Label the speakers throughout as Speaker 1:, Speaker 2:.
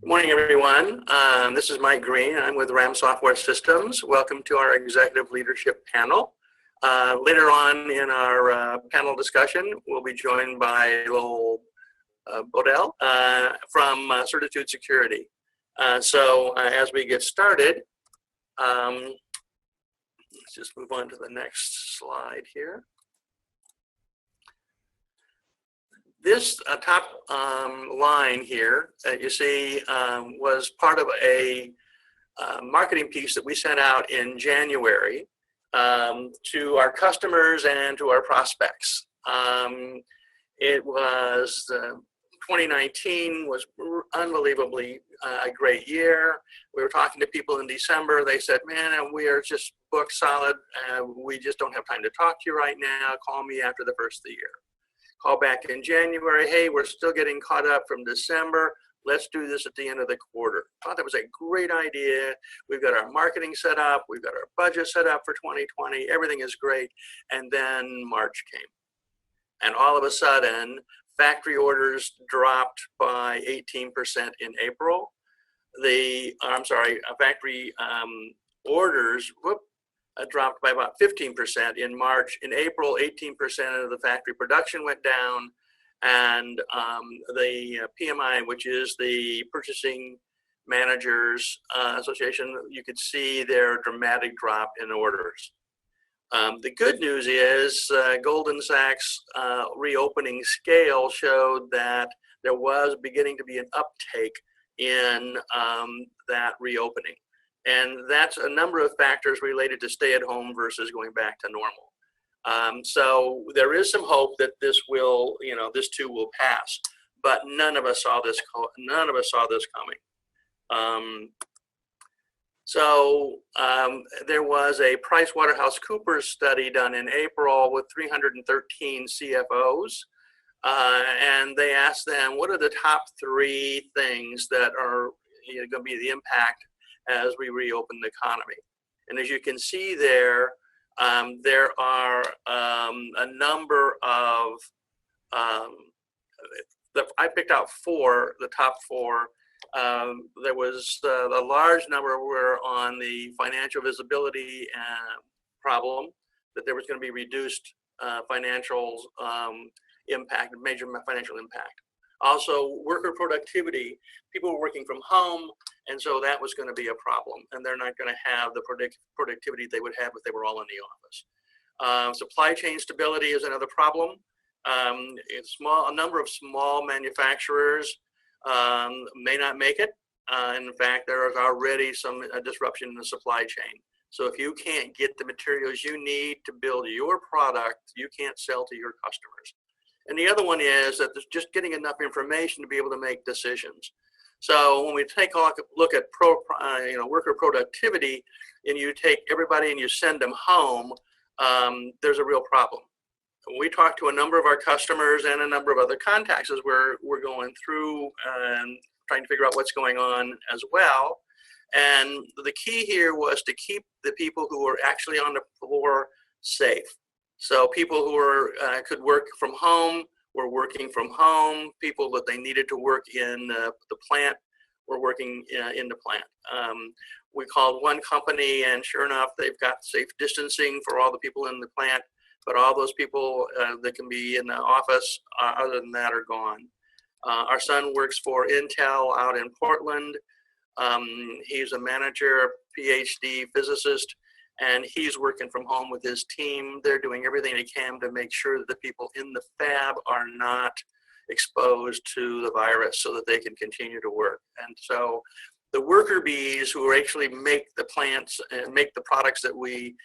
Speaker 1: Good morning, everyone. This is Mike Green. I'm with RAM Software Systems. Welcome to our executive leadership panel. Later on in our panel discussion, we'll be joined by Lowell Bodell from Certitude Security. As we get started, let's just move on to the next slide here. This top line here that you see was part of a marketing piece that we sent out in January to our customers and to our prospects. It was 2019 was unbelievably a great year. We were talking to people in December. They said, man, we are just booked solid. We just don't have time to talk to you right now. Call me after the first of the year. Call back in January. Hey, we're still getting caught up from December. Let's do this at the end of the quarter. Thought that was a great idea. We've got our marketing set up. We've got our budget set up for 2020. Everything is great. And then March came. And all of a sudden, factory orders dropped by 18% in April. Factory orders, dropped by about 15% in March. In April, 18% of the factory production went down, and the PMI, which is the Purchasing Managers Association, you could see their dramatic drop in orders. The good news is Goldman Sachs reopening scale showed that there was beginning to be an uptake in that reopening. And that's a number of factors related to stay at home versus going back to normal. So there is some hope that this will, this too will pass, but none of us saw this coming. There was a PricewaterhouseCoopers study done in April with 313 CFOs. And they asked them, what are the top 3 things that are going to be the impact as we reopen the economy? And as you can see there, there are a number of, I picked out 4, the top 4. There was a large number were on the financial visibility problem, that there was going to be reduced financial impact, major financial impact. Also, worker productivity, people were working from home, and so that was going to be a problem, and they're not going to have the productivity they would have if they were all in the office. Supply chain stability is another problem. A number of small manufacturers may not make it. In fact, there is already some disruption in the supply chain. So if you can't get the materials you need to build your product, you can't sell to your customers. And the other one is that there's just getting enough information to be able to make decisions. So when we take a look at worker productivity, and you take everybody and you send them home, there's a real problem. We talked to a number of our customers and a number of other contacts as we're going through and trying to figure out what's going on as well. And the key here was to keep the people who were actually on the floor safe. So people who could work from home were working from home. People that they needed to work in the plant were working in the plant. We called one company, and sure enough, they've got safe distancing for all the people in the plant, but all those people that can be in the office, other than that, are gone. Our son works for Intel out in Portland. He's a manager, PhD physicist, and he's working from home with his team. They're doing everything they can to make sure that the people in the fab are not exposed to the virus so that they can continue to work. And so the worker bees who actually make the plants and make the products that we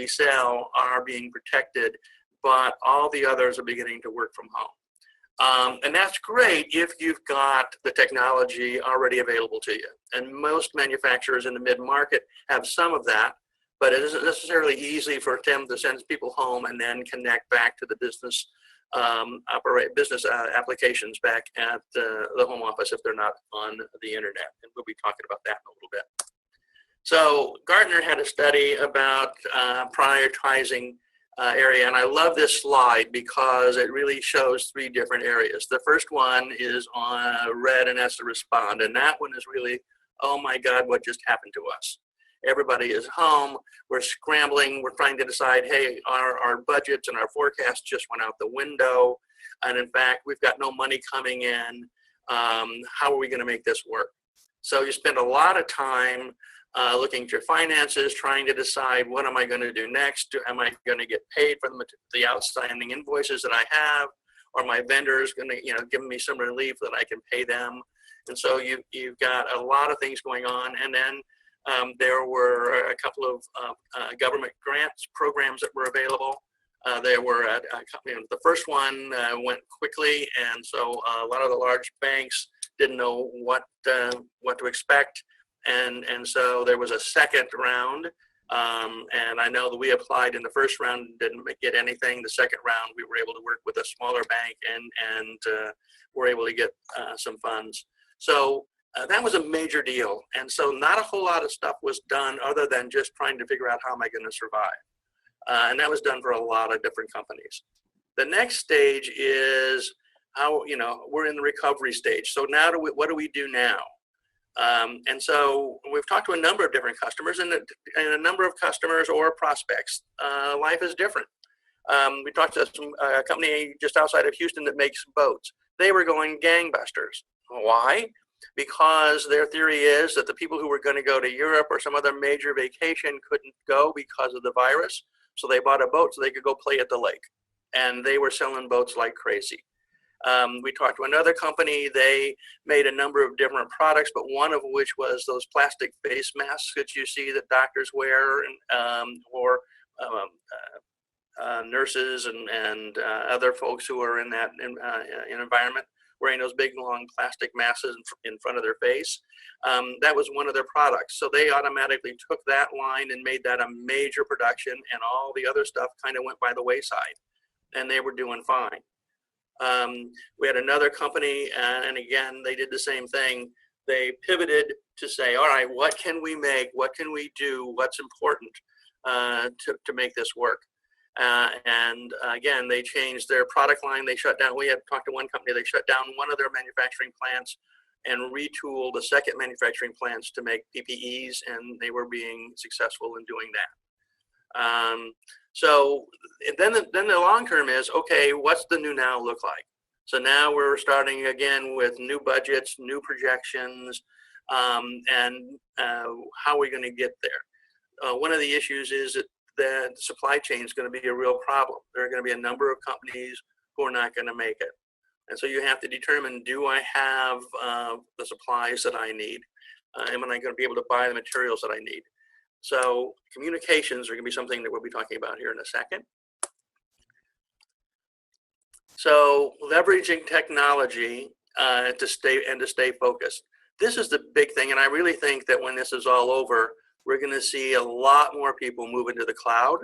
Speaker 1: sell are being protected, but all the others are beginning to work from home. And that's great if you've got the technology already available to you. And most manufacturers in the mid-market have some of that, but it isn't necessarily easy for them to send people home and then connect back to the business applications back at the home office if they're not on the internet. And we'll be talking about that in a little bit. So Gartner had a study about prioritizing area. And I love this slide because it really shows three different areas. The first one is on readiness to respond. And that one is really, oh my God, what just happened to us? Everybody is home. We're scrambling. We're trying to decide, hey, our budgets and our forecasts just went out the window. And in fact, we've got no money coming in. How are we going to make this work? So you spend a lot of time looking at your finances, trying to decide, what am I going to do next? Am I going to get paid for the outstanding invoices that I have? Or my vendors going to, give me some relief that I can pay them? And so you've got a lot of things going on. And then there were a couple of government grants programs that were available. There were the first one went quickly, and so a lot of the large banks didn't know what to expect, and so there was a second round, and I know that we applied in the first round, didn't get anything. The second round, we were able to work with a smaller bank and were able to get some funds. So that was a major deal, and so not a whole lot of stuff was done other than just trying to figure out how am I going to survive. And that was done for a lot of different companies. The next stage is how, we're in the recovery stage. So now what do we do now? And so we've talked to a number of different customers, and a number of customers or prospects. Life is different. We talked to a company just outside of Houston that makes boats. They were going gangbusters. Why? Because their theory is that the people who were going to go to Europe or some other major vacation couldn't go because of the virus. So they bought a boat so they could go play at the lake. And they were selling boats like crazy. We talked to another company. They made a number of different products, but one of which was those plastic face masks that you see that doctors wear, or nurses and other folks who are in that environment, wearing those big, long plastic masks in front of their face. That was one of their products. So they automatically took that line and made that a major production, and all the other stuff kind of went by the wayside, and they were doing fine. We had another company, and again, they did the same thing. They pivoted to say, all right, what can we make? What can we do? What's important to make this work? And again, they changed their product line. They shut down. We had talked to one company. They shut down one of their manufacturing plants and retooled the second manufacturing plants to make PPEs, and they were being successful in doing that. So then the long term is, okay, what's the new now look like? So now we're starting again with new budgets, new projections, and how are we going to get there? One of the issues is that the supply chain is going to be a real problem. There are going to be a number of companies who are not going to make it. And so you have to determine, do I have the supplies that I need? Am I going to be able to buy the materials that I need? So communications are going to be something that we'll be talking about here in a second. So leveraging technology to stay focused. This is the big thing, and I really think that when this is all over, we're going to see a lot more people move into the cloud.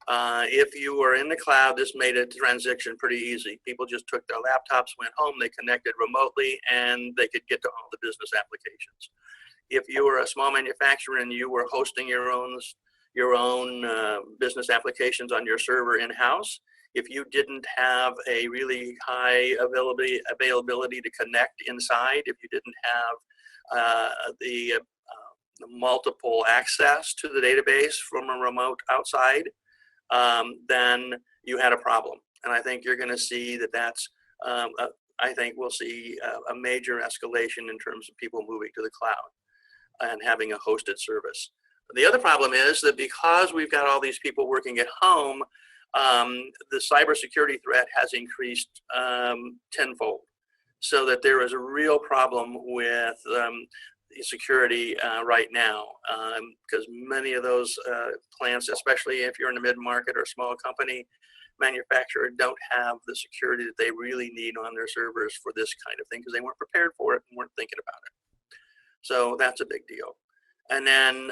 Speaker 1: If you were in the cloud, this made a transition pretty easy. People just took their laptops, went home, they connected remotely, and they could get to all the business applications. If you were a small manufacturer and you were hosting your own business applications on your server in-house, if you didn't have a really high availability to connect inside, if you didn't have the multiple access to the database from a remote outside, then you had a problem. And I think you're going to see that's, I think we'll see a major escalation in terms of people moving to the cloud and having a hosted service. The other problem is that because we've got all these people working at home, the cybersecurity threat has increased tenfold, so that there is a real problem with security right now, because many of those plants, especially if you're in the mid-market or small company manufacturer, don't have the security that they really need on their servers for this kind of thing, because they weren't prepared for it and weren't thinking about it. So that's a big deal. And then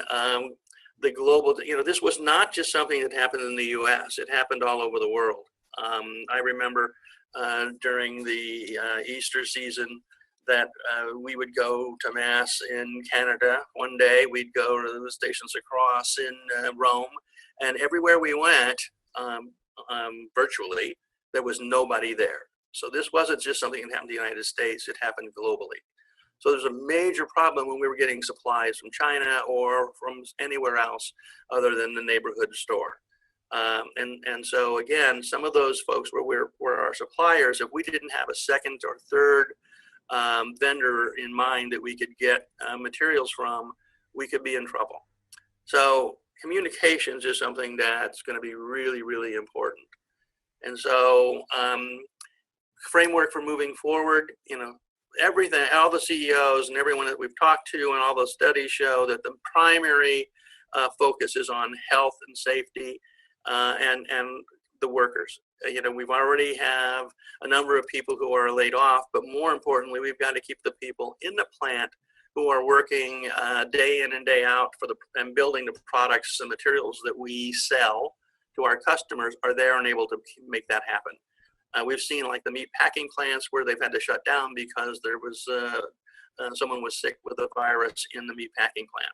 Speaker 1: the global, this was not just something that happened in the US, it happened all over the world. I remember during the Easter season that we would go to Mass in Canada one day, we'd go to the Stations of Cross in Rome, and everywhere we went, virtually, there was nobody there. So this wasn't just something that happened in the United States, it happened globally. So there's a major problem when we were getting supplies from China or from anywhere else other than the neighborhood store. And so again, some of those folks were our suppliers. If we didn't have a second or third vendor in mind that we could get materials from, we could be in trouble. So communications is something that's going to be really, really important. And so framework for moving forward, everything, all the CEOs and everyone that we've talked to and all the studies show that the primary focus is on health and safety and the workers. We've already have a number of people who are laid off, but more importantly, we've got to keep the people in the plant who are working day in and day out and building the products and materials that we sell to our customers are there and able to make that happen. We've seen like the meat packing plants where they've had to shut down because there was someone was sick with a virus in the meat packing plant.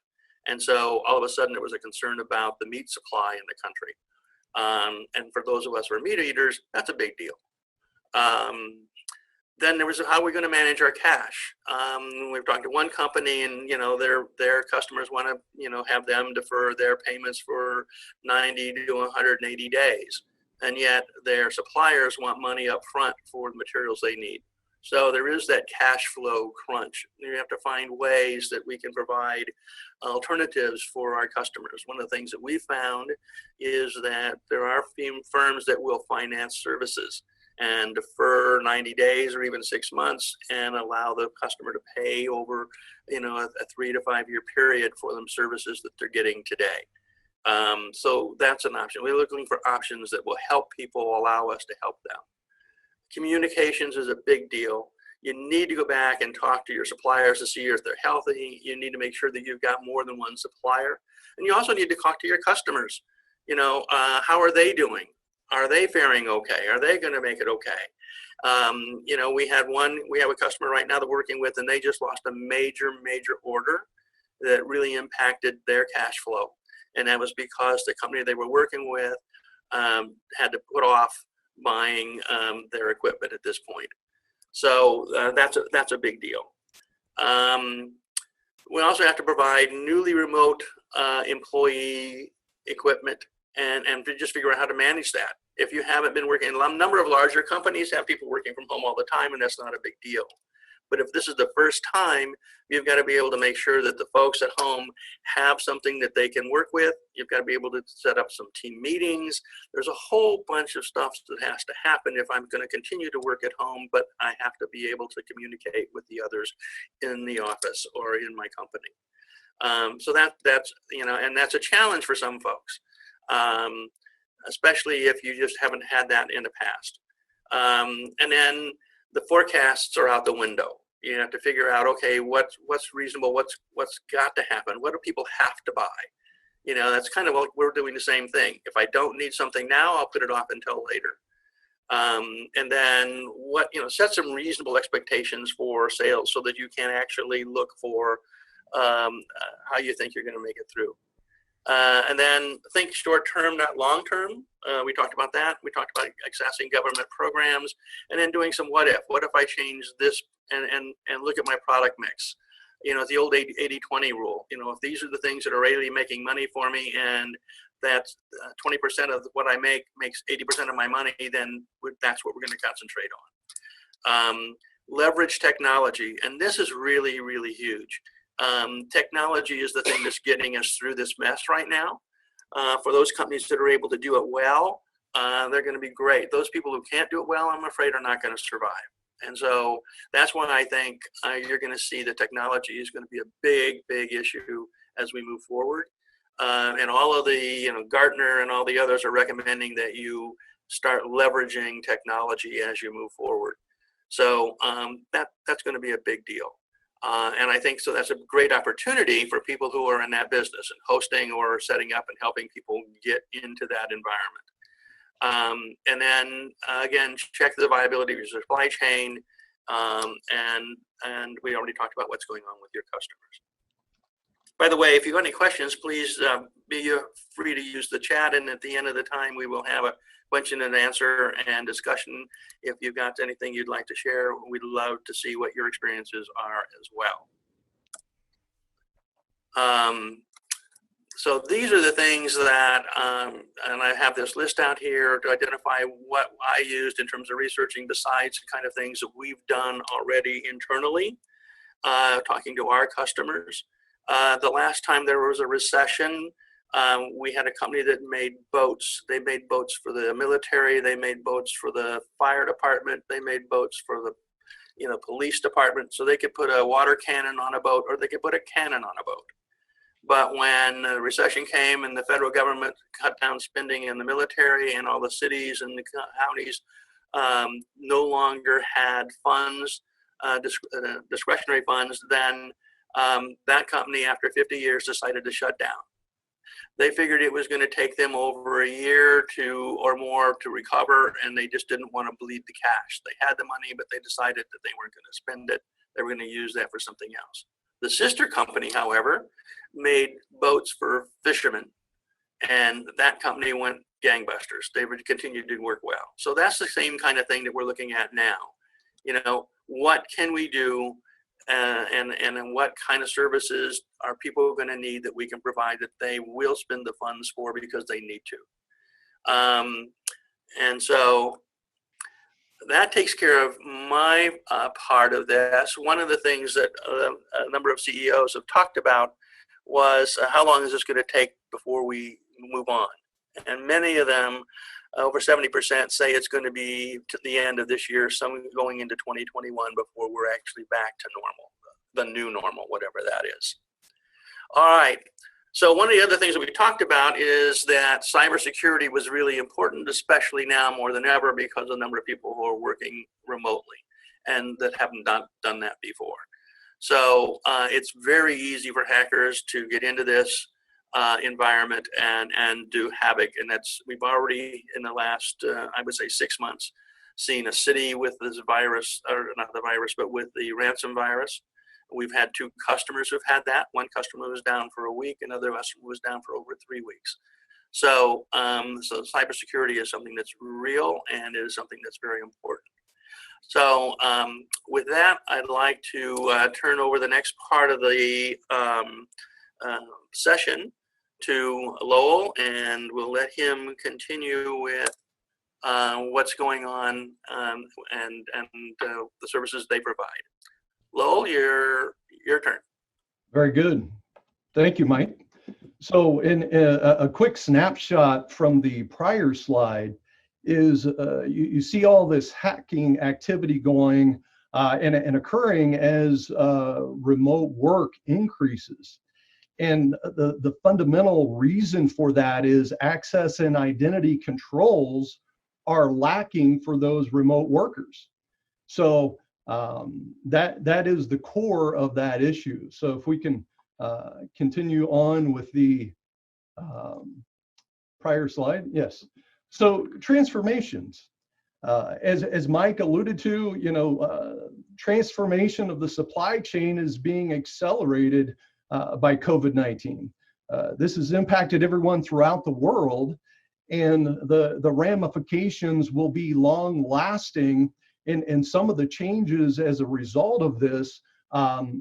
Speaker 1: And so all of a sudden there was a concern about the meat supply in the country. And for those of us who are meat eaters, that's a big deal. Then there was how are we going to manage our cash? We've talked to one company and, their customers want to, have them defer their payments for 90 to 180 days. And yet their suppliers want money up front for the materials they need. So there is that cash flow crunch. You have to find ways that we can provide alternatives for our customers. One of the things that we found is that there are firms that will finance services and defer 90 days or even 6 months and allow the customer to pay over, a 3 to 5 year period for them services that they're getting today. So that's an option. We're looking for options that will help people, allow us to help them. Communications is a big deal. You need to go back and talk to your suppliers to see if they're healthy. You need to make sure that you've got more than one supplier. And you also need to talk to your customers. How are they doing? Are they faring okay? Are they going to make it okay? We have a customer right now that we're working with, and they just lost a major order that really impacted their cash flow. And that was because the company they were working with had to put off buying their equipment at this point. So that's a big deal. We also have to provide newly remote employee equipment and to just figure out how to manage that. If you haven't been working, a number of larger companies have people working from home all the time, and that's not a big deal. But if this is the first time, you've got to be able to make sure that the folks at home have something that they can work with. You've got to be able to set up some team meetings. There's a whole bunch of stuff that has to happen if I'm going to continue to work at home, but I have to be able to communicate with the others in the office or in my company. So that's and that's a challenge for some folks, especially if you just haven't had that in the past. And then the forecasts are out the window. You have to figure out, okay, what's reasonable, what's got to happen, what do people have to buy? That's kind of like we're doing the same thing. If I don't need something now, I'll put it off until later. And then set some reasonable expectations for sales so that you can actually look for how you think you're going to make it through. And then think short term, not long term. We talked about that. We talked about accessing government programs and then doing some what if I change this and look at my product mix. The old 80-20 rule. If these are the things that are really making money for me and that's 20% of what I make makes 80% of my money, then that's what we're going to concentrate on. Leverage technology. And this is really, really huge. Technology is the thing that's getting us through this mess right now. For those companies that are able to do it well, they're going to be great. Those people who can't do it well, I'm afraid, are not going to survive. And so that's when I think you're going to see the technology is going to be a big, big issue as we move forward. And all of the, Gartner and all the others are recommending that you start leveraging technology as you move forward. So that's going to be a big deal. And I think so that's a great opportunity for people who are in that business and hosting or setting up and helping people get into that environment. And then again, check the viability of your supply chain. And we already talked about what's going on with your customers. By the way, if you have any questions, please be free to use the chat, and at the end of the time, we will have a question and answer and discussion. If you've got anything you'd like to share, we'd love to see what your experiences are as well. So these are the things that, and I have this list out here to identify what I used in terms of researching besides the kind of things that we've done already internally, talking to our customers. The last time there was a recession, we had a company that made boats. They made boats for the military. They made boats for the fire department. They made boats for the police department. So they could put a water cannon on a boat, or they could put a cannon on a boat. But when the recession came and the federal government cut down spending in the military, and all the cities and the counties no longer had funds, discretionary funds, then that company, after 50 years, decided to shut down. They figured it was going to take them over a year or more to recover, and they just didn't want to bleed the cash. They had the money, but they decided that they weren't going to spend it. They were going to use that for something else. The sister company, however, made boats for fishermen, and that company went gangbusters. They would continue to work well. So that's the same kind of thing that we're looking at now. What can we do, and what kind of services are people going to need that we can provide that they will spend the funds for because they need to. And so that takes care of my part of this. One of the things that a number of CEOs have talked about was how long is this going to take before we move on? And many of them, over 70%, say it's going to be to the end of this year, some going into 2021 before we're actually back to normal, the new normal, whatever that is. All right. So one of the other things that we talked about is that cybersecurity was really important, especially now more than ever, because of the number of people who are working remotely and that haven't done that before. So it's very easy for hackers to get into this environment and do havoc. And we've already, in the last, I would say 6 months, seen a city with this virus, or not the virus, but with the ransom virus. We've had 2 customers who've had that. One customer was down for a week, another customer was down for over 3 weeks. So, so cybersecurity is something that's real, and it is something that's very important. So with that, I'd like to turn over the next part of the session to Lowell, and we'll let him continue with what's going on and the services they provide. Lowell, your turn.
Speaker 2: Very good. Thank you, Mike. So in a quick snapshot from the prior slide is you see all this hacking activity going and occurring as remote work increases. And the fundamental reason for that is access and identity controls are lacking for those remote workers. So that is the core of that issue. So if we can continue on with the prior slide, yes. So transformations, as Mike alluded to, transformation of the supply chain is being accelerated by COVID-19. This has impacted everyone throughout the world, and the ramifications will be long lasting, and some of the changes as a result of this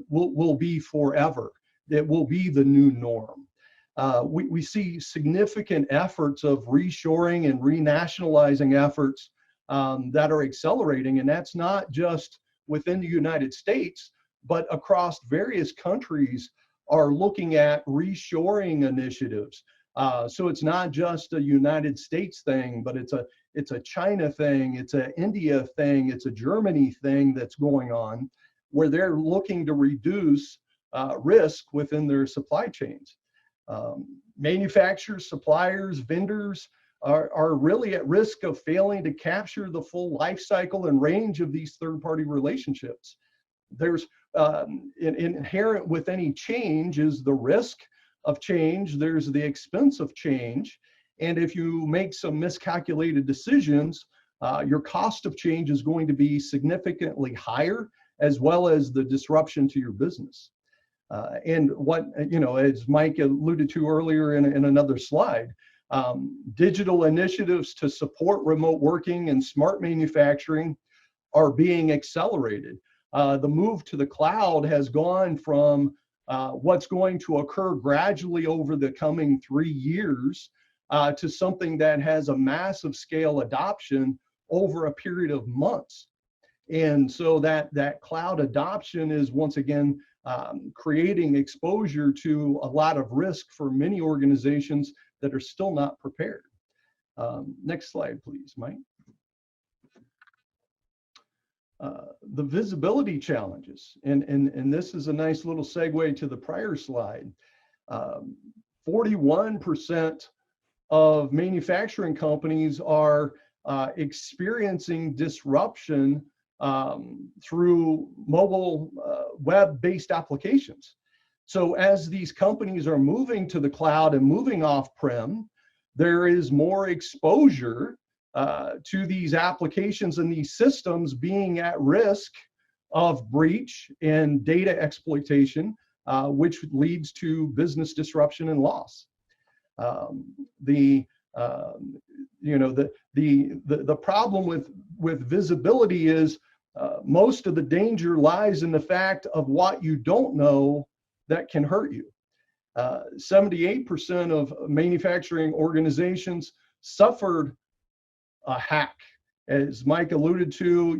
Speaker 2: will be forever. It will be the new norm. We see significant efforts of reshoring and renationalizing efforts that are accelerating, and that's not just within the United States, but across various countries are looking at reshoring initiatives. So it's not just a United States thing, but it's a China thing, it's an India thing, it's a Germany thing that's going on, where they're looking to reduce risk within their supply chains. Manufacturers, suppliers, vendors are really at risk of failing to capture the full life cycle and range of these third-party relationships. There's inherent with any change is the risk of change, there's the expense of change, and if you make some miscalculated decisions, your cost of change is going to be significantly higher, as well as the disruption to your business. And what, as Mike alluded to earlier in another slide, digital initiatives to support remote working and smart manufacturing are being accelerated. The move to the cloud has gone from what's going to occur gradually over the coming 3 years to something that has a massive scale adoption over a period of months. And so that cloud adoption is once again creating exposure to a lot of risk for many organizations that are still not prepared. Next slide, please, Mike. The visibility challenges, and this is a nice little segue to the prior slide. 41% of manufacturing companies are experiencing disruption through mobile web-based applications. So as these companies are moving to the cloud and moving off-prem, there is more exposure to these applications and these systems being at risk of breach and data exploitation, which leads to business disruption and loss. The problem with visibility is most of the danger lies in the fact of what you don't know that can hurt you. 78% of manufacturing organizations suffered a hack. As Mike alluded to,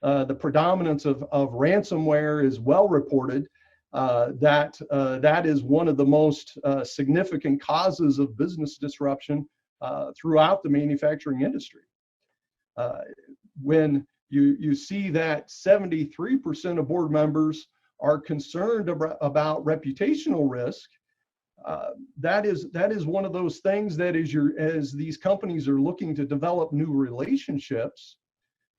Speaker 2: the predominance of ransomware is well reported. That is one of the most significant causes of business disruption throughout the manufacturing industry. When you see that 73% of board members are concerned about reputational risk, that is one of those things that as these companies are looking to develop new relationships,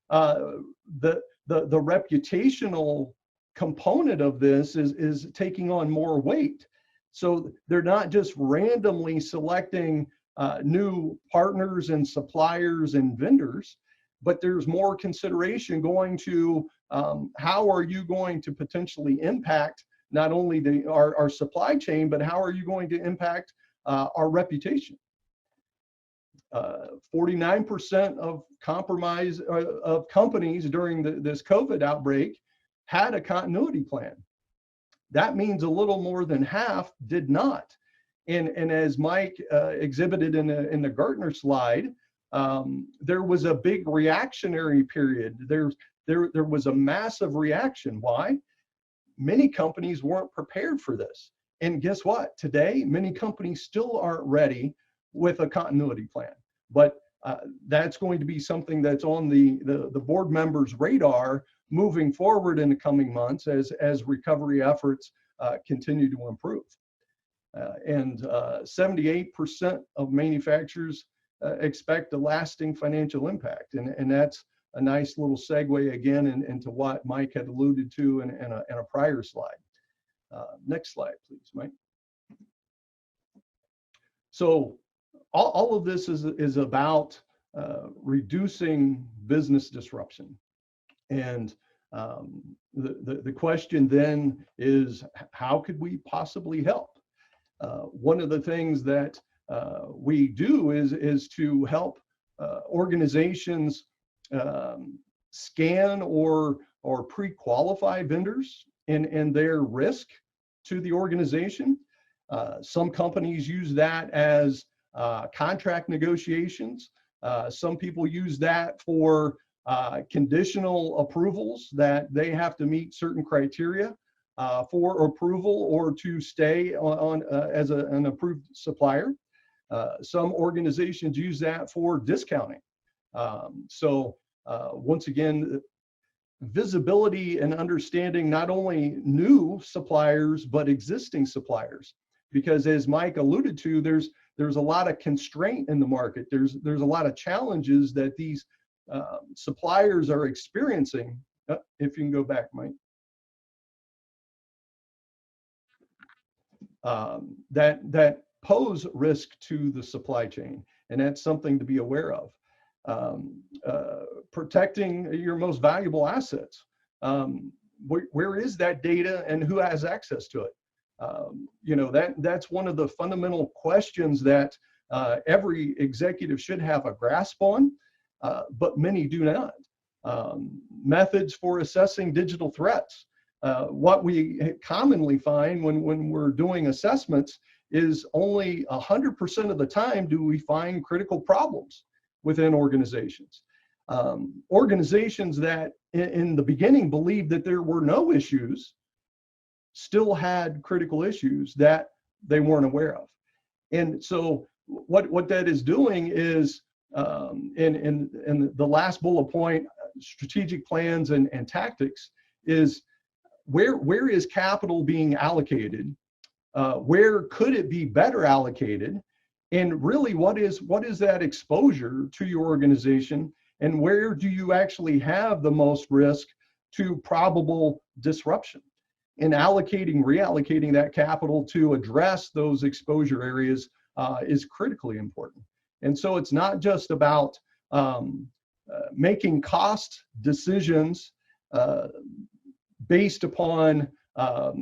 Speaker 2: the reputational component of this is taking on more weight. So they're not just randomly selecting new partners and suppliers and vendors, but there's more consideration going to how are you going to potentially impact not only our supply chain, but how are you going to impact our reputation? 49% of companies during this COVID outbreak had a continuity plan. That means a little more than half did not. And as Mike exhibited in the Gartner slide, there was a big reactionary period. There was a massive reaction. Why? Many companies weren't prepared for this. And guess what? Today, many companies still aren't ready with a continuity plan. But that's going to be something that's on the board members' radar moving forward in the coming months as recovery efforts continue to improve. And 78% of manufacturers expect a lasting financial impact. And that's a nice little segue again into what Mike had alluded to in a prior slide. Next slide, please, Mike. So all of this is about reducing business disruption. And the question then is, how could we possibly help? One of the things that we do is to help organizations scan or pre-qualify vendors and their risk to the organization. Some companies use that as contract negotiations. Some people use that for conditional approvals that they have to meet certain criteria for approval or to stay on as an approved supplier. Some organizations use that for discounting. So once again, visibility and understanding not only new suppliers, but existing suppliers. Because as Mike alluded to, there's a lot of constraint in the market. There's a lot of challenges that these suppliers are experiencing. If you can go back, Mike. That pose risk to the supply chain, and that's something to be aware of. Protecting your most valuable assets. Where is that data and who has access to it? You know, that's one of the fundamental questions that every executive should have a grasp on, but many do not. Methods for assessing digital threats. What we commonly find when we're doing assessments is only 100% of the time do we find critical problems within organizations. Organizations that in the beginning believed that there were no issues still had critical issues that they weren't aware of. And so what that is doing is, in the last bullet point, strategic plans and tactics, is where is capital being allocated? Where could it be better allocated? And really, what is that exposure to your organization? And where do you actually have the most risk to probable disruption? And reallocating that capital to address those exposure areas is critically important. And so it's not just about making cost decisions based upon,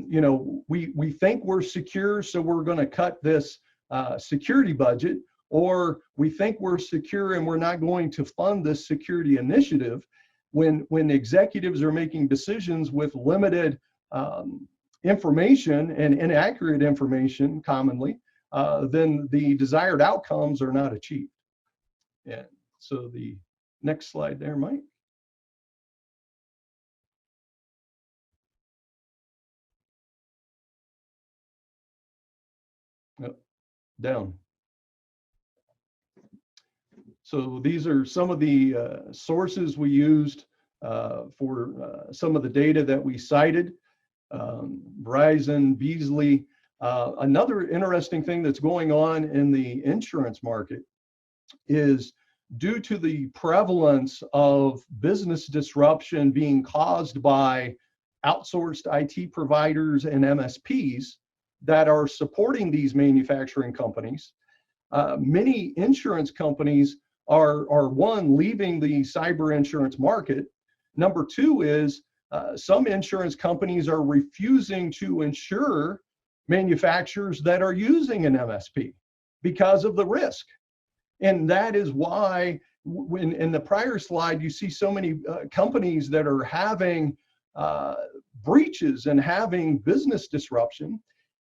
Speaker 2: you know, we think we're secure, so we're going to cut this security budget, or we think we're secure and we're not going to fund this security initiative. When executives are making decisions with limited information and inaccurate information commonly, then the desired outcomes are not achieved. And so the next slide there, Mike. Yep. Down. So these are some of the sources we used for some of the data that we cited. Verizon, Beasley. Another interesting thing that's going on in the insurance market is, due to the prevalence of business disruption being caused by outsourced IT providers and MSPs that are supporting these manufacturing companies, many insurance companies are one, leaving the cyber insurance market. Number two is some insurance companies are refusing to insure manufacturers that are using an MSP because of the risk. And that is why, when in the prior slide, you see so many companies that are having breaches and having business disruption,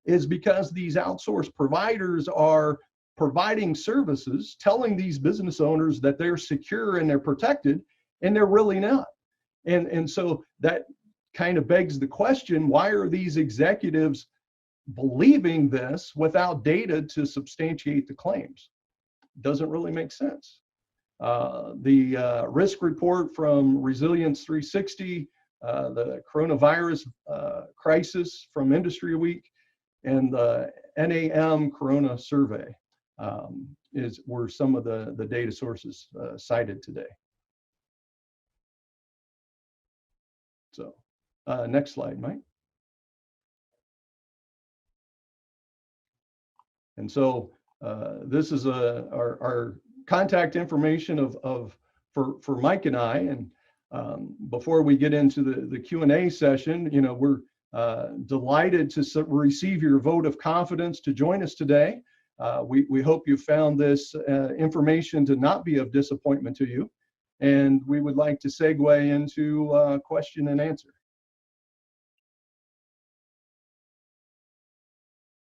Speaker 2: is because these outsourced providers are providing services, telling these business owners that they're secure and they're protected, and they're really not. And so that kind of begs the question, why are these executives believing this without data to substantiate the claims? Doesn't really make sense. The risk report from Resilience 360, the coronavirus crisis from Industry Week, and the NAM Corona Survey were some of the data sources cited today. So next slide, Mike. And so this is our contact information for Mike and I. And before we get into the Q&A session, you know, we're delighted to receive your vote of confidence to join us today. We hope you found this information to not be of disappointment to you. And we would like to segue into question and answer.